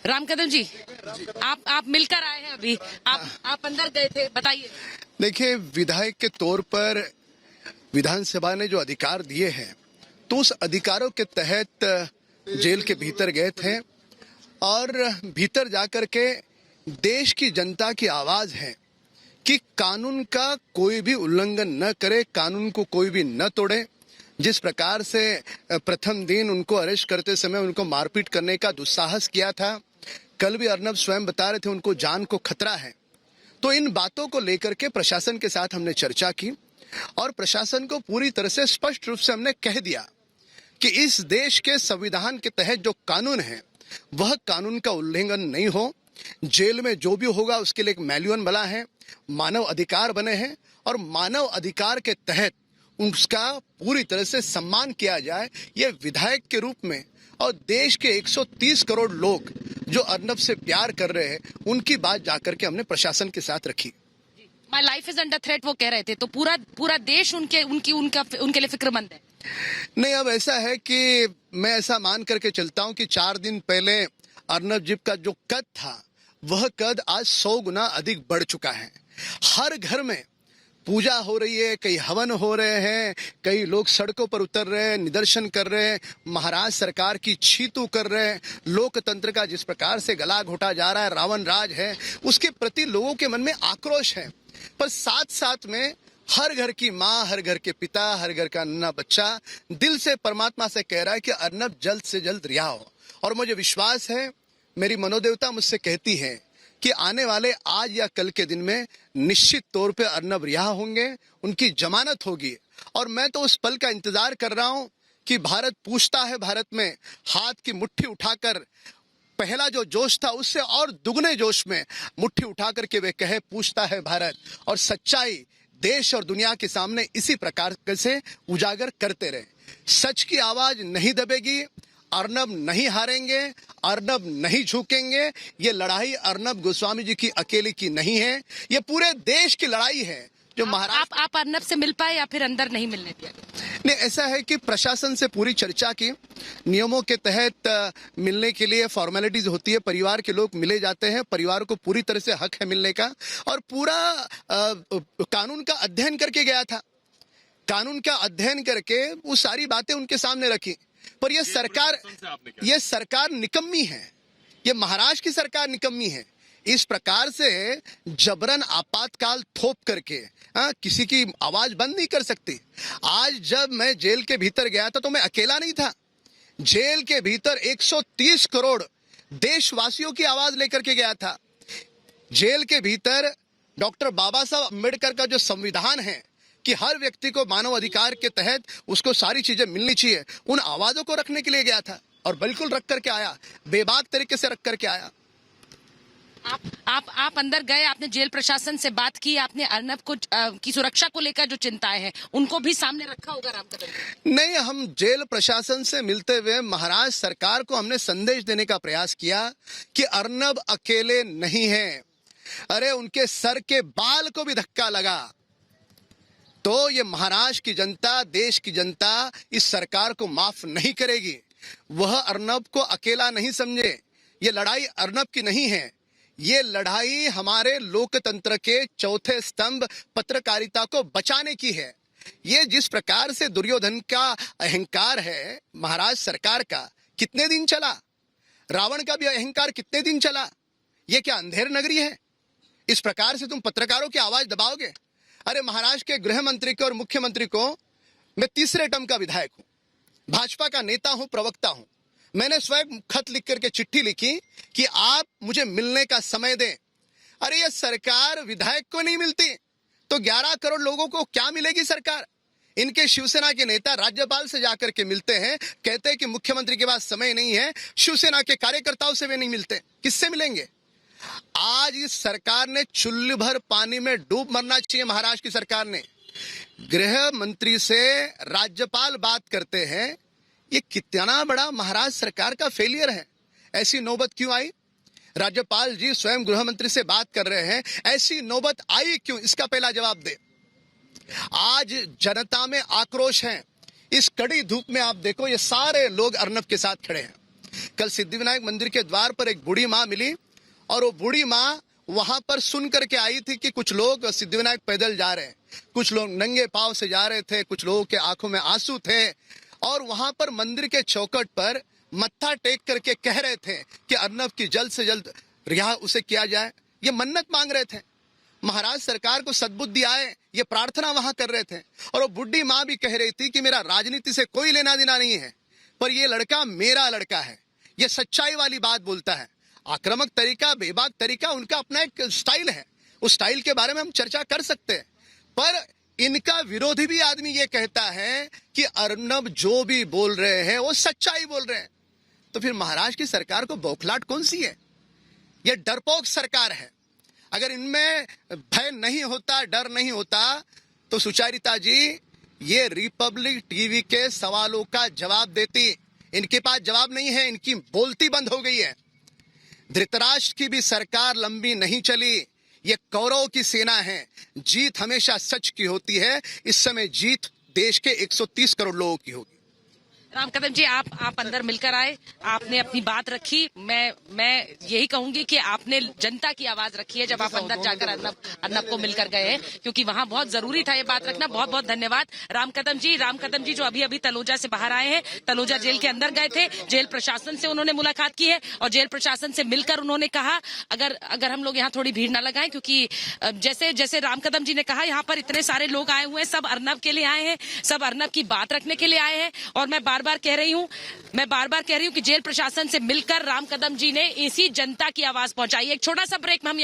राम कदम जी, आप मिलकर आए हैं अभी, आप अंदर गए थे, बताइए। देखिए, विधायक के तौर पर विधानसभा ने जो अधिकार दिए हैं तो उस अधिकारों के तहत जेल के भीतर गए थे और भीतर जाकर के देश की जनता की आवाज है कि कानून का कोई भी उल्लंघन न करे, कानून को कोई भी न तोड़े। जिस प्रकार से प्रथम दिन उनको अरेस्ट करते समय उनको मारपीट करने का दुस्साहस किया था, कल भी अर्नब स्वयं बता रहे थे उनको जान को खतरा है। तो इन बातों को लेकर के प्रशासन के साथ हमने चर्चा की और प्रशासन को पूरी तरह से स्पष्ट रूप से हमने कह दिया कि इस देश के संविधान के तहत जो कानून है वह कानून का उल्लंघन नहीं हो। जेल में जो भी होगा उसके लिए एक मैन्युअल बना है, मानव अधिकार बने हैं और मानव अधिकार के तहत उसका पूरी तरह से सम्मान किया जाए। ये विधायक के रूप में और देश के 130 करोड़ लोग जो अर्नब से प्यार कर रहे हैं उनकी बात जाकर के हमने प्रशासन के साथ रखी। My life is under threat वो कह रहे थे, तो पूरा देश उनके लिए फिक्रमंद है। नहीं, अब ऐसा है कि मैं ऐसा मान करके चलता हूं कि 4 दिन पहले अर्नब जी का जो कद था वह कद आज 100 गुना अधिक बढ़ चुका है। हर घर में पूजा हो रही है, कई हवन हो रहे हैं, कई लोग सड़कों पर उतर रहे हैं, निदर्शन कर रहे हैं, महाराष्ट्र सरकार की छीतू कर रहे हैं। लोकतंत्र का जिस प्रकार से गला घोटा जा रहा है, रावण राज है, उसके प्रति लोगों के मन में आक्रोश है। पर साथ साथ में हर घर की माँ, हर घर के पिता, हर घर का नन्हा बच्चा दिल से परमात्मा से कह रहा है कि अर्नब जल्द से जल्द रिहा हो। और मुझे विश्वास है, मेरी मनोदेवता मुझसे कहती है कि आने वाले आज या कल के दिन में निश्चित तौर पे अर्नब रिहा होंगे, उनकी जमानत होगी। और मैं तो उस पल का इंतजार कर रहा हूं कि भारत पूछता है, भारत में हाथ की मुट्ठी उठाकर पहला जो जोश था उससे और दुगने जोश में मुट्ठी उठाकर के वे कहे पूछता है भारत, और सच्चाई देश और दुनिया के सामने इसी प्रकार से उजागर करते रहे। सच की आवाज नहीं दबेगी, अर्नब नहीं हारेंगे, अर्नब नहीं झुकेंगे। ये लड़ाई अर्नब गोस्वामी जी की अकेले की नहीं है, ये पूरे देश की लड़ाई है। जो महाराष्ट्र आप अर्नब से मिल पाए या फिर अंदर नहीं मिलने दिया? नहीं, ऐसा है कि प्रशासन से पूरी चर्चा की, नियमों के तहत मिलने के लिए फॉर्मेलिटीज होती है, परिवार के लोग मिले जाते हैं, परिवार को पूरी तरह से हक है मिलने का। और पूरा कानून का अध्ययन करके गया था, कानून का अध्ययन करके वो सारी बातें उनके सामने रखी। पर ये सरकार निकम्मी है, ये महाराष्ट्र की सरकार निकम्मी है। इस प्रकार से जबरन आपातकाल थोप करके किसी की आवाज बंद नहीं कर सकती। आज जब मैं जेल के भीतर गया था तो मैं अकेला नहीं था, जेल के भीतर 130 करोड़ देशवासियों की आवाज लेकर के गया था। जेल के भीतर डॉक्टर बाबा साहब अम्बेडकर का जो संविधान है कि हर व्यक्ति को मानव अधिकार के तहत उसको सारी चीजें मिलनी चाहिए, उन आवाजों को रखने के लिए गया था और बिल्कुल रख करके आया, बेबाक तरीके से रख करके आया। आप अंदर गए, आपने जेल प्रशासन से बात की, आपने अर्नब को की सुरक्षा को लेकर जो चिंताएं हैं उनको भी सामने रखा होगा राम कदम? नहीं, हम जेल प्रशासन से मिलते हुए महाराष्ट्र सरकार को हमने संदेश देने का प्रयास किया कि अर्नब अकेले नहीं है। अरे उनके सर के बाल को भी धक्का लगा तो ये महाराष्ट्र की जनता, देश की जनता इस सरकार को माफ नहीं करेगी। वह अर्नब को अकेला नहीं समझे, ये लड़ाई अर्नब की नहीं है, ये लड़ाई हमारे लोकतंत्र के चौथे स्तंभ पत्रकारिता को बचाने की है। ये जिस प्रकार से दुर्योधन का अहंकार है महाराष्ट्र सरकार का, कितने दिन चला? रावण का भी अहंकार कितने दिन चला? ये क्या अंधेर नगरी है? इस प्रकार से तुम पत्रकारों की आवाज दबाओगे? अरे महाराष्ट्र के गृह मंत्री को और मुख्यमंत्री को, मैं तीसरे टर्म का विधायक हूं, भाजपा का नेता हूं, प्रवक्ता हूं, मैंने स्वयं खत लिख करके चिट्ठी लिखी कि आप मुझे मिलने का समय दें। अरे ये सरकार विधायक को नहीं मिलती तो 11 करोड़ लोगों को क्या मिलेगी सरकार? इनके शिवसेना के नेता राज्यपाल से जाकर के मिलते हैं, कहते हैं कि मुख्यमंत्री के पास समय नहीं है, शिवसेना के कार्यकर्ताओं से भी नहीं मिलते, किससे मिलेंगे? आज इस सरकार ने चुल्ली भर पानी में डूब मरना चाहिए। महाराष्ट्र की सरकार ने गृह मंत्री से राज्यपाल बात करते हैं, ये कितना बड़ा महाराष्ट्र सरकार का फेलियर है। ऐसी नौबत क्यों आई? राज्यपाल जी स्वयं गृह मंत्री से बात कर रहे हैं, ऐसी नौबत आई क्यों? इसका पहला जवाब दे। आज जनता में आक्रोश है। इस कड़ी धूप में आप देखो, ये सारे लोग अर्नब के साथ खड़े हैं। कल सिद्धिविनायक मंदिर के द्वार पर एक बूढ़ी माँ मिली और वो बूढ़ी माँ वहां पर सुन करके आई थी कि कुछ लोग सिद्धिविनायक पैदल जा रहे हैं, कुछ लोग नंगे पांव से जा रहे थे, कुछ लोगों के आंखों में आंसू थे और वहां पर मंदिर के चौखट पर मत्था टेक करके कह रहे थे कि अर्नब की जल्द से जल्द रिहा उसे किया जाए। ये मन्नत मांग रहे थे, महाराज सरकार को सद्बुद्धि आए, ये प्रार्थना वहां कर रहे थे। और वो बुढ़ी माँ भी कह रही थी कि मेरा राजनीति से कोई लेना देना नहीं है, पर ये लड़का मेरा लड़का है, ये सच्चाई वाली बात बोलता है। आक्रामक तरीका, बेबाक तरीका, उनका अपना एक स्टाइल है, उस स्टाइल के बारे में हम चर्चा कर सकते हैं। पर इनका विरोधी भी आदमी ये कहता है कि अर्नब जो भी बोल रहे हैं वो सच्चाई बोल रहे हैं। तो फिर महाराज की सरकार को बौखलाहट कौन सी है? ये डरपोक सरकार है। अगर इनमें भय नहीं होता, डर नहीं होता, तो सुचारिता जी ये रिपब्लिक टीवी के सवालों का जवाब देती। इनके पास जवाब नहीं है, इनकी बोलती बंद हो गई है। धृतराष्ट्र की भी सरकार लंबी नहीं चली, ये कौरव की सेना है। जीत हमेशा सच की होती है, इस समय जीत देश के 130 करोड़ लोगों की होगी। राम कदम जी, आप अंदर मिलकर आए, आपने अपनी बात रखी। मैं यही कहूंगी कि आपने जनता की आवाज रखी है जब आप अंदर जाकर अर्नब को मिलकर गए हैं, क्योंकि वहां बहुत जरूरी था ये बात रखना। बहुत बहुत धन्यवाद राम कदम जी जो अभी तलोजा से बाहर आए हैं, तलोजा जेल के अंदर गए थे, जेल प्रशासन से उन्होंने मुलाकात की है और जेल प्रशासन से मिलकर उन्होंने कहा अगर हम लोग यहाँ थोड़ी भीड़ न लगाएं, क्योंकि जैसे राम कदम जी ने कहा यहाँ पर इतने सारे लोग आए हुए हैं, सब अर्नब के लिए आए हैं, सब अर्नब की बात रखने के लिए आए हैं। और मैं बार बार कह रही हूँ कि जेल प्रशासन से मिलकर राम कदम जी ने इसी जनता की आवाज पहुंचाई है। एक छोटा सा ब्रेक में हम